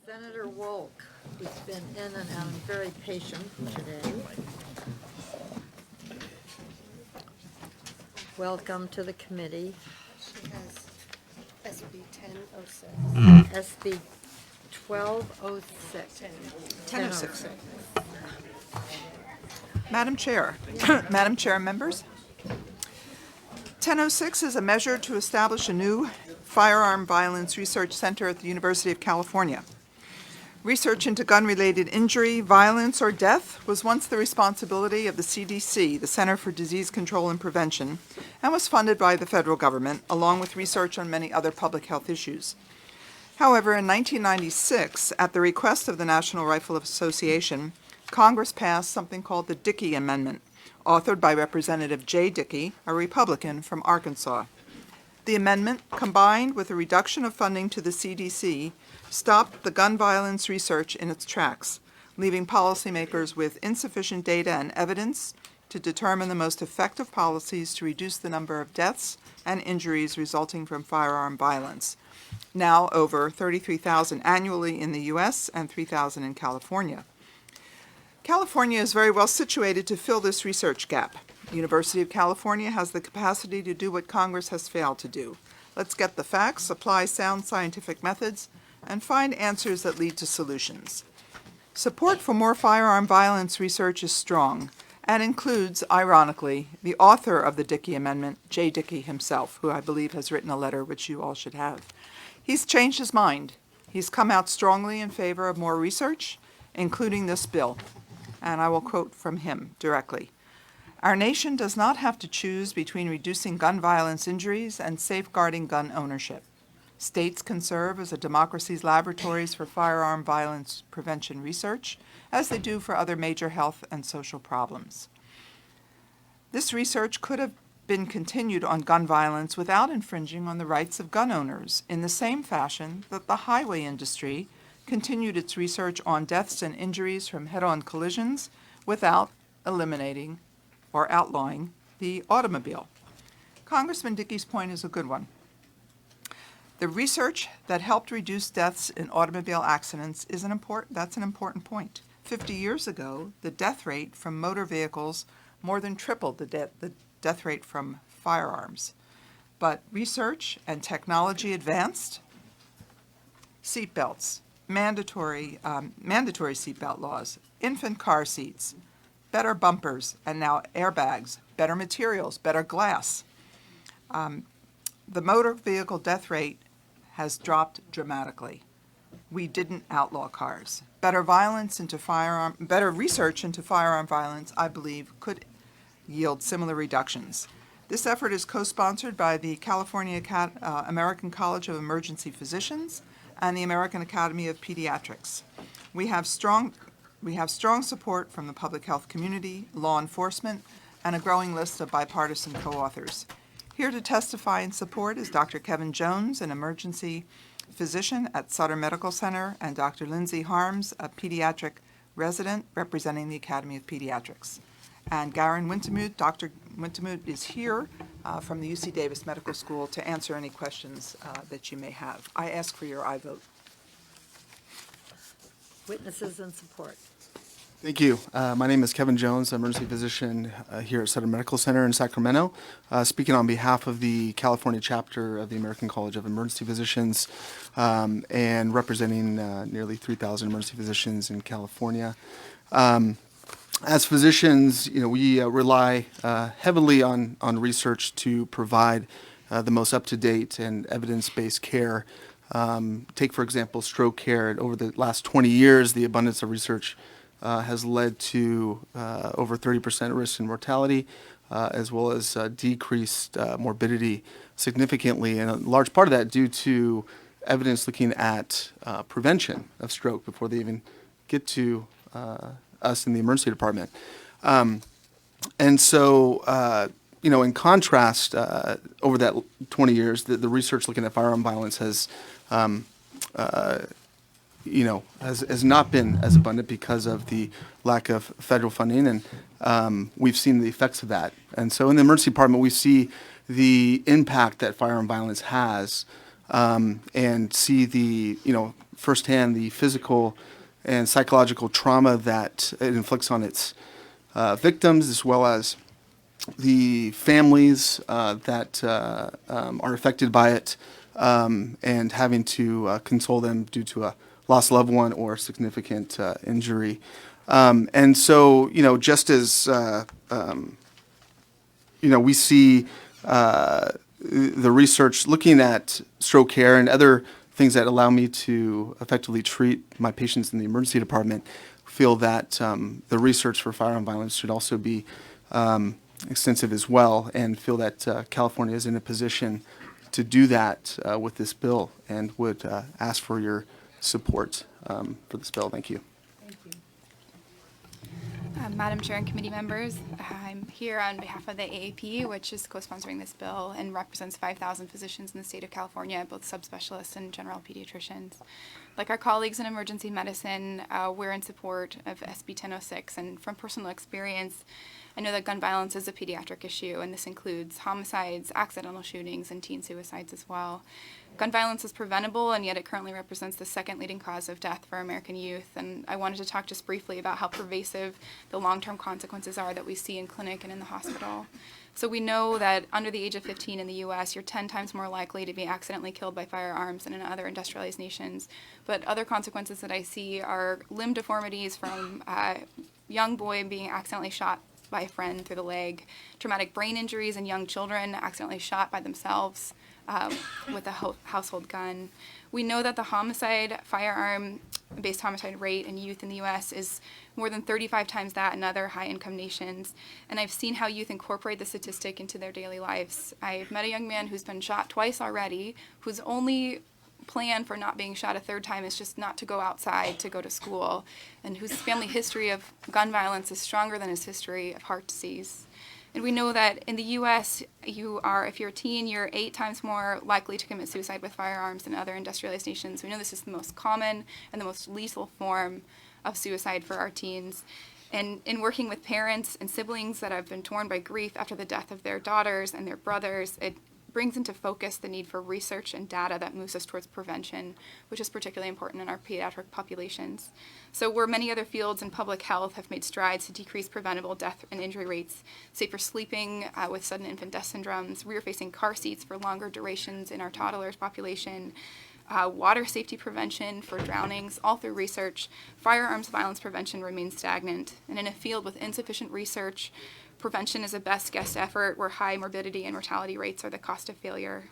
Senator Wolk, who's been in and out, very patient today. Welcome to the committee. She has SB 1006. SB 1206. 1006. Madam Chair, Madam Chair, members. 1006 is a measure to establish a new firearm violence research center at the University of California. Research into gun-related injury, violence, or death was once the responsibility of the CDC, the Center for Disease Control and Prevention, and was funded by the federal government, along with research on many other public health issues. However, in 1996, at the request of the National Rifle Association, Congress passed something called the Dickey Amendment, authored by Representative Jay Dickey, a Republican from Arkansas. The amendment, combined with a reduction of funding to the CDC, stopped the gun violence research in its tracks, leaving policymakers with insufficient data and evidence to determine the most effective policies to reduce the number of deaths and injuries resulting from firearm violence, now over 33,000 annually in the U.S. and 3,000 in California. California is very well situated to fill this research gap. The University of California has the capacity to do what Congress has failed to do. Let's get the facts, apply sound scientific methods, and find answers that lead to solutions. Support for more firearm violence research is strong and includes, ironically, the author of the Dickey Amendment, Jay Dickey himself, who I believe has written a letter which you all should have. He's changed his mind. He's come out strongly in favor of more research, including this bill. And I will quote from him directly. "Our nation does not have to choose between reducing gun violence injuries and safeguarding gun ownership. States can serve as a democracy's laboratories for firearm violence prevention research, as they do for other major health and social problems. This research could have been continued on gun violence without infringing on the rights of gun owners, in the same fashion that the highway industry continued its research on deaths and injuries from head-on collisions without eliminating or outlawing the automobile." Congressman Dickey's point is a good one. The research that helped reduce deaths in automobile accidents is that's an important point. 50 years ago, the death rate from motor vehicles more than tripled the death rate from firearms. But research and technology advanced. Seatbelts, mandatory seatbelt laws, infant car seats, better bumpers, and now airbags, better materials, better glass. The motor vehicle death rate has dropped dramatically. We didn't outlaw cars. Better research into firearm violence, I believe, could yield similar reductions. This effort is co-sponsored by the California American College of Emergency Physicians and the American Academy of Pediatrics. We have strong support from the public health community, law enforcement, and a growing list of bipartisan co-authors. Here to testify in support is Dr. Kevin Jones, an emergency physician at Sutter Medical Center, and Dr. Lindsay Harms, a pediatric resident representing the Academy of Pediatrics. And Garen Wintemute, Dr. Wintemute is here from the UC Davis Medical School to answer any questions that you may have. I ask for your aye vote. Witnesses in support. Thank you. My name is Kevin Jones, I'm an emergency physician here at Sutter Medical Center in Sacramento, speaking on behalf of the California chapter of the American College of Emergency Physicians and representing nearly 3,000 emergency physicians in California. As physicians, we rely heavily on research to provide the most up-to-date and evidence-based care. Take, for example, stroke care. Over the last 20 years, the abundance of research has led to over 30% risk in mortality, as well as decreased morbidity significantly, and a large part of that due to evidence looking at prevention of stroke before they even get to us in the emergency department. And so, in contrast, over that 20 years, the research looking at firearm violence has not been as abundant because of the lack of federal funding, and we've seen the effects of that. And so in the emergency department, we see the impact that firearm violence has and see the, firsthand the physical and psychological trauma that it inflicts on its victims, as well as the families that are affected by it, and having to console them due to a lost loved one or significant injury. And so, just as we see the research looking at stroke care and other things that allow me to effectively treat my patients in the emergency department, feel that the research for firearm violence should also be extensive as well, and feel that California is in a position to do that with this bill, and would ask for your support for this bill. Thank you. Madam Chair and committee members, I'm here on behalf of the AAP, which is co-sponsoring this bill and represents 5,000 physicians in the state of California, both subspecialists and general pediatricians. Like our colleagues in emergency medicine, we're in support of SB 1006, and from personal experience, I know that gun violence is a pediatric issue, and this includes homicides, accidental shootings, and teen suicides as well. Gun violence is preventable, and yet it currently represents the second leading cause of death for American youth. And I wanted to talk just briefly about how pervasive the long-term consequences are that we see in clinic and in the hospital. So we know that under the age of 15 in the U.S., you're 10 times more likely to be accidentally killed by firearms than in other industrialized nations. But other consequences that I see are limb deformities from a young boy being accidentally shot by a friend through the leg, traumatic brain injuries in young children accidentally shot by themselves with a household gun. We know that the firearm-based homicide rate in youth in the U.S. is more than 35 times that in other high-income nations. And I've seen how youth incorporate the statistic into their daily lives. I've met a young man who's been shot twice already, whose only plan for not being shot a third time is just not to go outside to go to school, and whose family history of gun violence is stronger than his history of heart disease. And we know that in the U.S., if you're a teen, you're 8 times more likely to commit suicide with firearms than other industrialized nations. We know this is the most common and the most lethal form of suicide for our teens. And in working with parents and siblings that have been torn by grief after the death of their daughters and their brothers, it brings into focus the need for research and data that moves us towards prevention, which is particularly important in our pediatric populations. So where many other fields in public health have made strides to decrease preventable death and injury rates, safer sleeping with sudden infant death syndromes, rear-facing car seats for longer durations in our toddlers population, water safety prevention for drownings, all through research, firearms violence prevention remains stagnant. And in a field with insufficient research, prevention is a best guess effort where high morbidity and mortality rates are the cost of failure.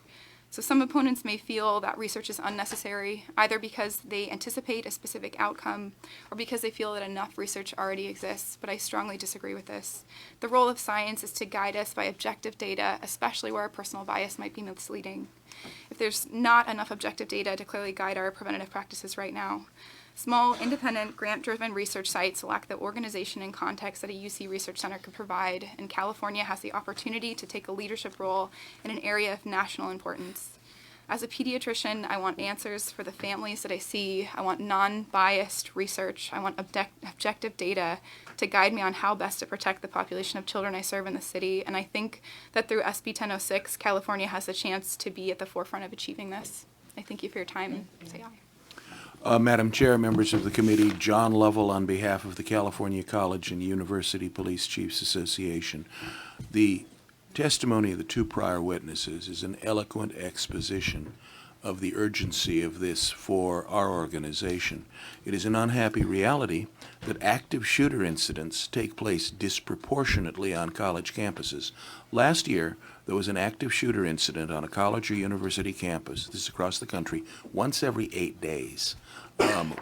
So some opponents may feel that research is unnecessary, either because they anticipate a specific outcome or because they feel that enough research already exists, but I strongly disagree with this. The role of science is to guide us by objective data, especially where our personal bias might be misleading. If there's not enough objective data to clearly guide our preventative practices right now, small, independent, grant-driven research sites lack the organization and context that a UC research center could provide, and California has the opportunity to take a leadership role in an area of national importance. As a pediatrician, I want answers for the families that I see. I want non-biased research. I want objective data to guide me on how best to protect the population of children I serve in the city, and I think that through SB 1006, California has the chance to be at the forefront of achieving this. I thank you for your time, and say aye. Madam Chair, members of the committee, John Lovell on behalf of the California College and University Police Chiefs Association. The testimony of the 2 prior witnesses is an eloquent exposition of the urgency of this for our organization. It is an unhappy reality that active shooter incidents take place disproportionately on college campuses. Last year, there was an active shooter incident on a college or university campus, this is across the country, once every 8 days.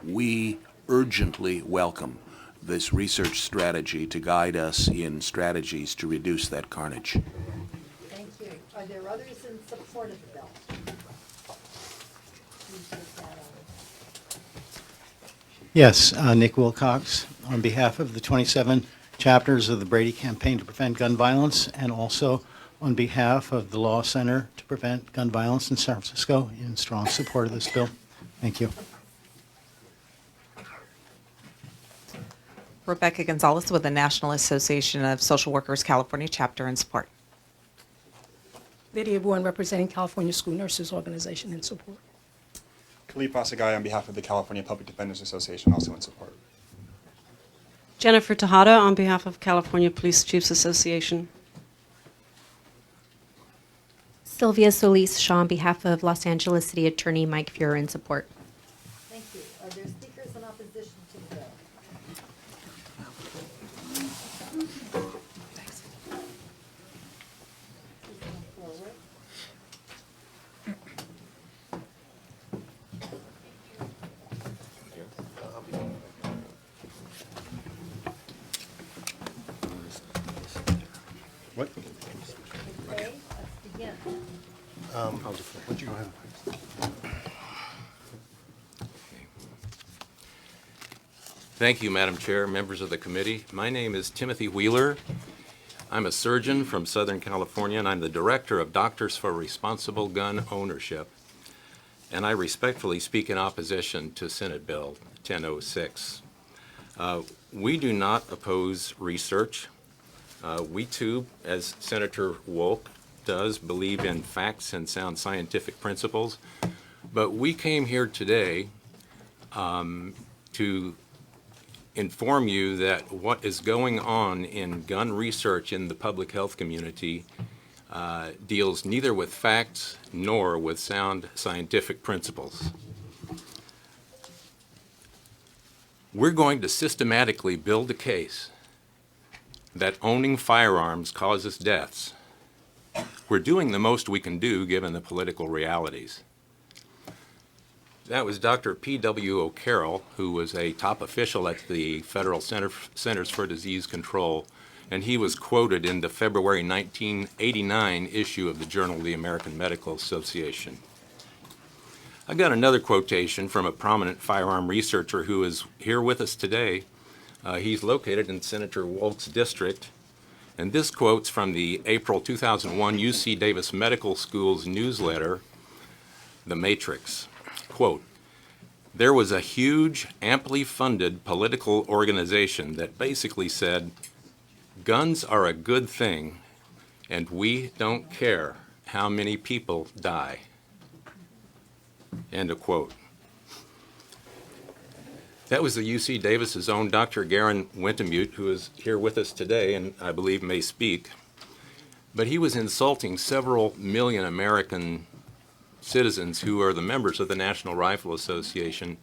We urgently welcome this research strategy to guide us in strategies to reduce that carnage. Thank you. Are there others in support of the bill? Please take that on. Yes, Nick Wilcox, on behalf of the 27 chapters of the Brady Campaign to Prevent Gun Violence, and also on behalf of the Law Center to Prevent Gun Violence in San Francisco, in strong support of this bill. Thank you. Rebecca Gonzalez with the National Association of Social Workers California chapter in support. Lydia Bourne, representing California School Nurses Organization, in support. Khalid Pasagai on behalf of the California Public Defenders Association, also in support. Jennifer Tejada on behalf of California Police Chiefs Association. Sylvia Solis Shaw on behalf of Los Angeles City Attorney Mike Fuhrer, in support. Thank you. Are there speakers in opposition to the bill? Please come forward. What? Okay, let's begin. Would you go ahead? Thank you, Madam Chair, members of the committee. My name is Timothy Wheeler. I'm a surgeon from Southern California, and I'm the director of Doctors for Responsible Gun Ownership. And I respectfully speak in opposition to Senate Bill 1006. We do not oppose research. We too, as Senator Wolk does, believe in facts and sound scientific principles. But we came here today to inform you that what is going on in gun research in the public health community deals neither with facts nor with sound scientific principles. We're going to systematically build a case that owning firearms causes deaths. We're doing the most we can do given the political realities. That was Dr. P.W. O'Carroll, who was a top official at the Federal Centers for Disease Control, and he was quoted in the February 1989 issue of the Journal of the American Medical Association. I got another quotation from a prominent firearm researcher who is here with us today. He's located in Senator Wolk's district, and this quote's from the April 2001 UC Davis Medical School's newsletter, The Matrix. Quote, "There was a huge, amply funded political organization that basically said, guns are a good thing, and we don't care how many people die." End of quote. That was the UC Davis's own Dr. Garen Wintemute, who is here with us today and I believe may speak. But he was insulting several million American citizens who are the members of the National Rifle Association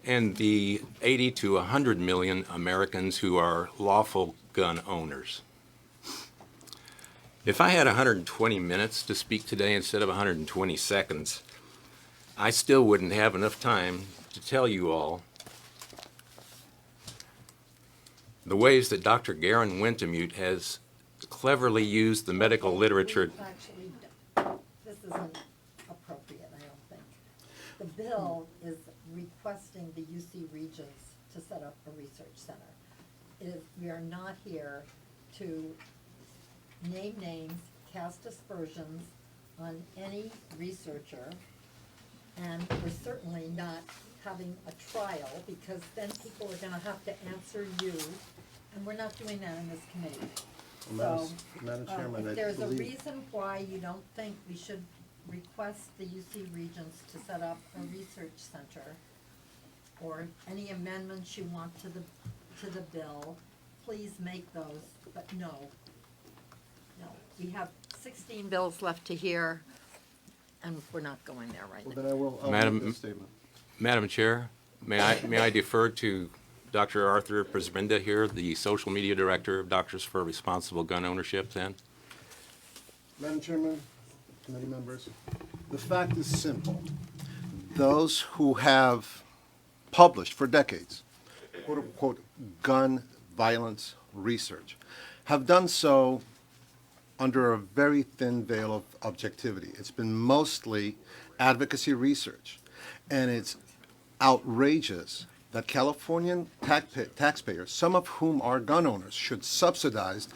and the 80 to 100 million Americans who are lawful gun owners. If I had 120 minutes to speak today instead of 120 seconds, I still wouldn't have enough time to tell you all the ways that Dr. Garen Wintemute has cleverly used the medical literature. Actually, this isn't appropriate, I don't think. The bill is requesting the UC Regents to set up a research center. We are not here to name names, cast aspersions on any researcher, and we're certainly not having a trial, because then people are gonna have to answer you, and we're not doing that in this committee. So, Madam Chairman, I if there's a believe- reason why you don't think we should request the UC Regents to set up a research center, or any amendments you want to the bill, please make those, but no. No, we have 16 bills left to hear, and we're not going there right now. Then I will, I'll Madam- make this statement. Madam Chair, may I defer to Dr. Arthur Prisbinda here, the social media director of Doctors for Responsible Gun Ownership then? Madam Chairman, committee members, the fact is simple. Those who have published for decades, quote-unquote, gun violence research, have done so under a very thin veil of objectivity. It's been mostly advocacy research, and it's outrageous that Californian taxpayers, some of whom are gun owners, should subsidize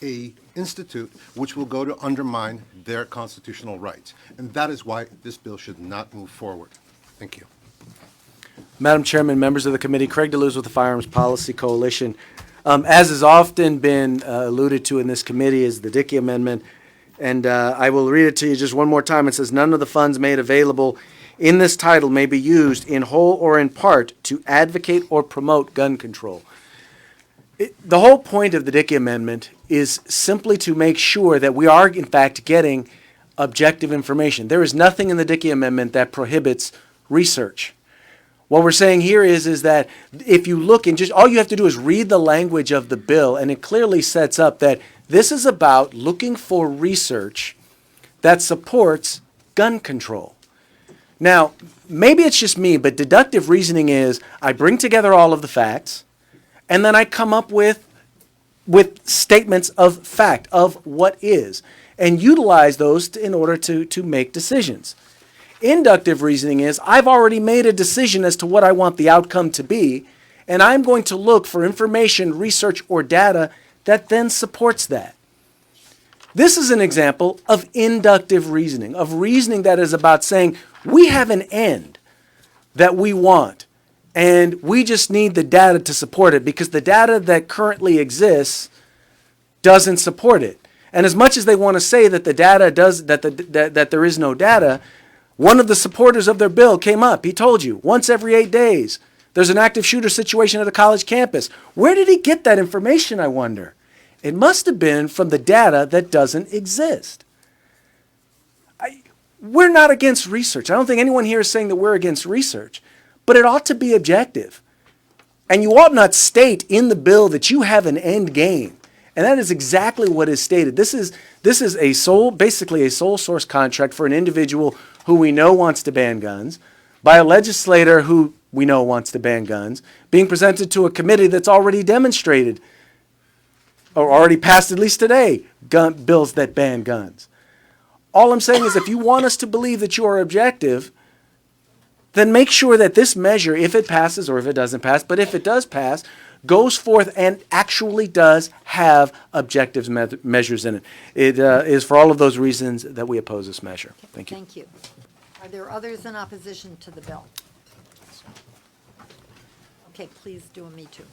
a institute which will go to undermine their constitutional rights. And that is why this bill should not move forward. Thank you. Madam Chairman, members of the committee, Craig DeLuz with the Firearms Policy Coalition. As has often been alluded to in this committee is the Dickey Amendment. And I will read it to you just one more time. It says, none of the funds made available in this title may be used in whole or in part to advocate or promote gun control. The whole point of the Dickey Amendment is simply to make sure that we are, in fact, getting objective information. There is nothing in the Dickey Amendment that prohibits research. What we're saying here is that if you look and just all you have to do is read the language of the bill, and it clearly sets up that this is about looking for research that supports gun control. Now, maybe it's just me, but deductive reasoning is I bring together all of the facts, and then I come up with statements of fact, of what is, and utilize those in order to make decisions. Inductive reasoning is I've already made a decision as to what I want the outcome to be, and I'm going to look for information, research, or data that then supports that. This is an example of inductive reasoning, of reasoning that is about saying we have an end that we want, and we just need the data to support it because the data that currently exists doesn't support it. And as much as they want to say that the data does that there is no data, one of the supporters of their bill came up. He told you once every 8 days there's an active shooter situation at a college campus. Where did he get that information, I wonder? It must have been from the data that doesn't exist. We're not against research. I don't think anyone here is saying that we're against research, but it ought to be objective. And you ought not state in the bill that you have an end game. And that is exactly what is stated. This is basically a sole source contract for an individual who we know wants to ban guns, by a legislator who we know wants to ban guns, being presented to a committee that's already demonstrated, or already passed at least today, bills that ban guns. All I'm saying is if you want us to believe that you are objective, then make sure that this measure, if it passes or if it doesn't pass, but if it does pass, goes forth and actually does have objective measures in it. It is for all of those reasons that we oppose this measure. Thank you. Thank you. Are there others in opposition to the bill? Okay, please do a me too.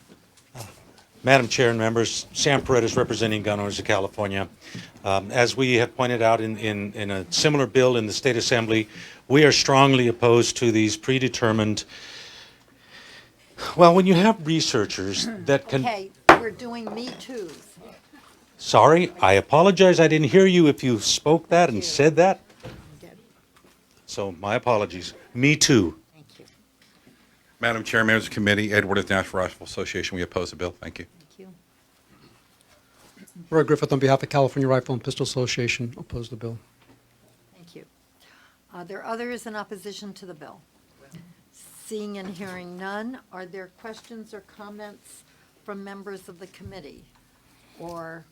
Madam Chair and members, Sam Paredes representing Gun Owners of California. As we have pointed out in a similar bill in the State Assembly, we are strongly opposed to these predetermined. Well, when you have researchers that can... Okay, we're doing me toos. Sorry, I apologize. I didn't hear you if you spoke that and said that. So my apologies. Me too. Thank you. Madam Chair, members of the committee, Edward of the National Rifle Association, we oppose the bill. Thank you. Thank you. Roy Griffith on behalf of California Rifle and Pistol Association, oppose the bill. Thank you. Are there others in opposition to the bill? Seeing and hearing none, are there questions or comments from members of the committee? Or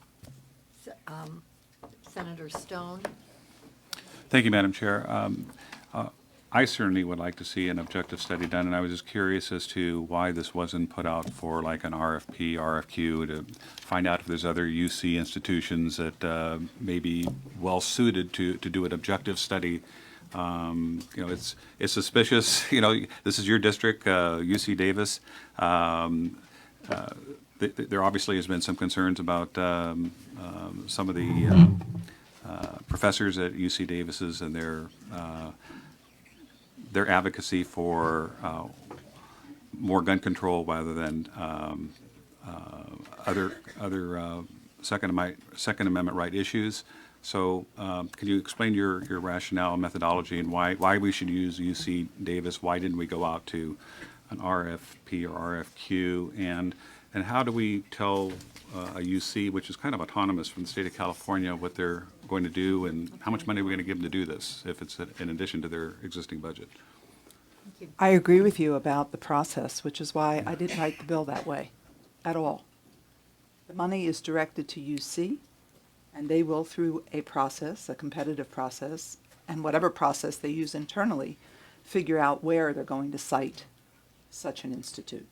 Senator Stone? Thank you, Madam Chair. I certainly would like to see an objective study done, and I was just curious as to why this wasn't put out for like an RFP, RFQ to find out if there's other UC institutions that may be well suited to do an objective study. You know, it's suspicious. You know, this is your district, UC Davis. There obviously has been some concerns about some of the professors at UC Davis's and their advocacy for more gun control rather than other Second Amendment right issues. So can you explain your rationale and methodology and why we should use UC Davis? Why didn't we go out to an RFP or RFQ? And how do we tell a UC, which is kind of autonomous from the state of California, what they're going to do and how much money we're going to give them to do this if it's in addition to their existing budget? I agree with you about the process, which is why I didn't write the bill that way at all. The money is directed to UC, and they will, through a process, a competitive process, and whatever process they use internally, figure out where they're going to cite such an institute.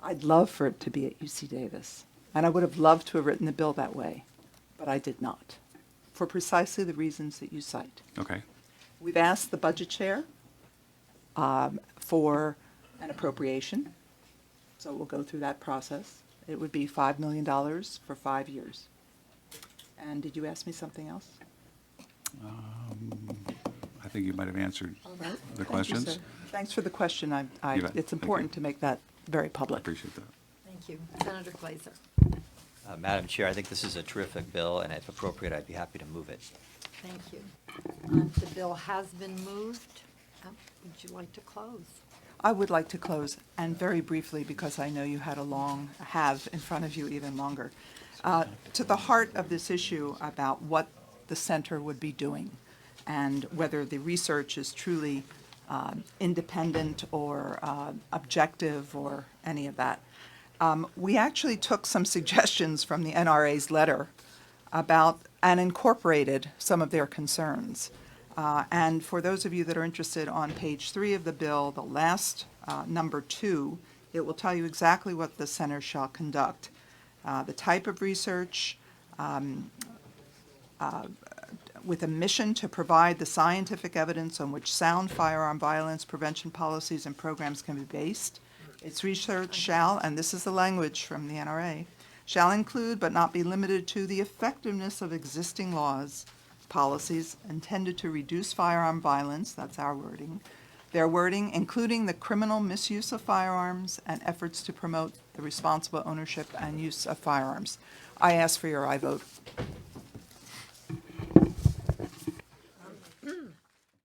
I'd love for it to be at UC Davis, and I would have loved to have written the bill that way, but I did not, for precisely the reasons that you cite. Okay. We've asked the budget chair for an appropriation, so we'll go through that process. It would be $5 million for 5 years. And did you ask me something else? I think you might have answered All right. the Thank you, questions. sir. Thanks for the question. You bet. It's Thank important you. to make that very public. Appreciate that. Thank you. Senator Glazer. Madam Chair, I think this is a terrific bill, and if appropriate, I'd be happy to move it. Thank you. The bill has been moved. Would you like to close? I would like to close, and very briefly, because I know you had have in front of you even longer. To the heart of this issue about what the center would be doing and whether the research is truly independent or objective or any of that. We actually took some suggestions from the NRA's letter about and incorporated some of their concerns. And for those of you that are interested, on page 3 of the bill, the last number 2, it will tell you exactly what the center shall conduct. The type of research, with a mission to provide the scientific evidence on which sound firearm violence prevention policies and programs can be based. Its research shall, and this is the language from the NRA, shall include but not be limited to the effectiveness of existing laws, policies intended to reduce firearm violence, that's our wording, their wording, including the criminal misuse of firearms and efforts to promote the responsible ownership and use of firearms. I ask for your aye vote.